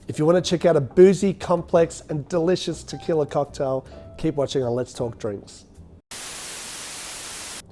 If you want to check out a boozy, complex, and delicious tequila cocktail, keep watching on Let's Talk Drinks.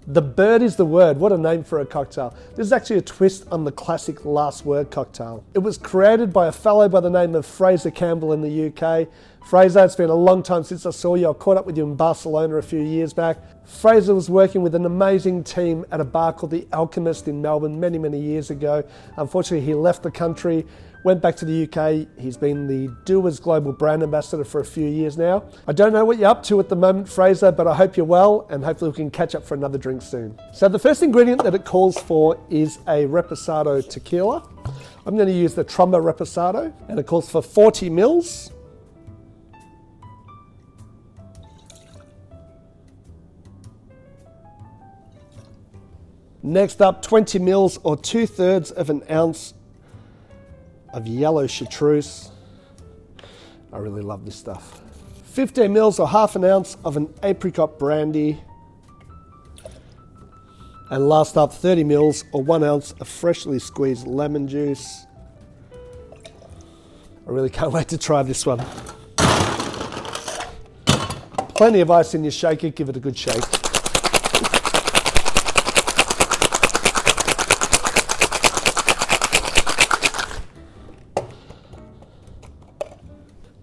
The Bird is the Word. What a name for a cocktail. This is actually a twist on the classic Last Word cocktail. It was created by a fellow by the name of Fraser Campbell in the UK. Fraser, it's been a long time since I saw you. I caught up with you in Barcelona a few years back. Fraser was working with an amazing team at a bar called The Alchemist in Melbourne many, many years ago. Unfortunately, he left the country, went back to the UK. He's been the Doers Global Brand Ambassador for a few years now. I don't know what you're up to at the moment, Fraser, but I hope you're well, and hopefully we can catch up for another drink soon. So the first ingredient that it calls for is a Reposado Tequila. I'm going to use the Tromba Reposado, and it calls for 40 mils. Next up, 20 mils or 2/3 of an ounce of yellow Chartreuse. I really love this stuff. 15 mils or half an ounce of an Apricot Brandy. And last up, 30 mils or 1 ounce of freshly squeezed lemon juice. I really can't wait to try this one. Plenty of ice in your shaker, give it a good shake.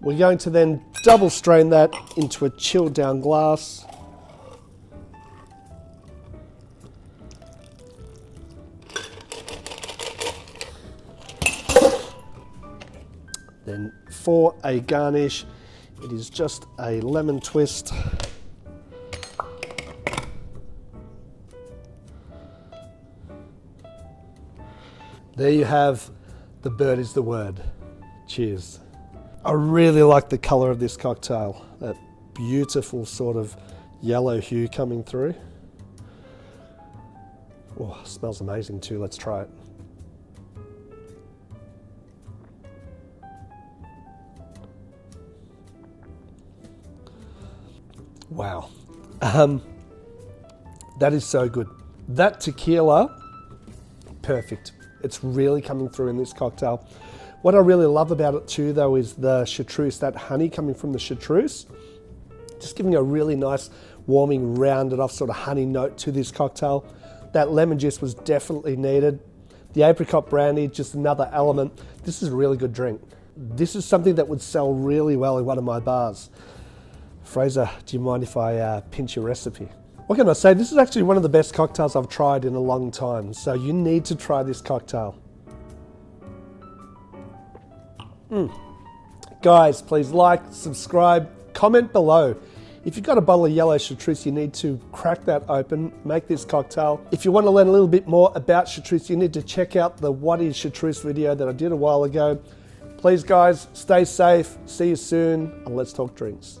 We're going to then double strain that into a chilled down glass. Then for a garnish, it is just a lemon twist. There you have The Bird is the Word. Cheers. I really like the colour of this cocktail, that beautiful sort of yellow hue coming through. Oh, smells amazing too, let's try it. Wow, that is so good. That tequila, perfect. It's really coming through in this cocktail. What I really love about it too though is the Chartreuse, that honey coming from the Chartreuse, just giving a really nice warming rounded off sort of honey note to this cocktail. That lemon juice was definitely needed. The Apricot Brandy, just another element. This is a really good drink. This is something that would sell really well in one of my bars. Fraser, do you mind if I pinch your recipe? What can I say? This is actually one of the best cocktails I've tried in a long time, so you need to try this cocktail. Guys, please like, subscribe, comment below. If you've got a bottle of yellow Chartreuse, you need to crack that open, make this cocktail. If you want to learn a little bit more about Chartreuse, you need to check out the What is Chartreuse video that I did a while ago. Please guys, stay safe, see you soon, and let's talk drinks.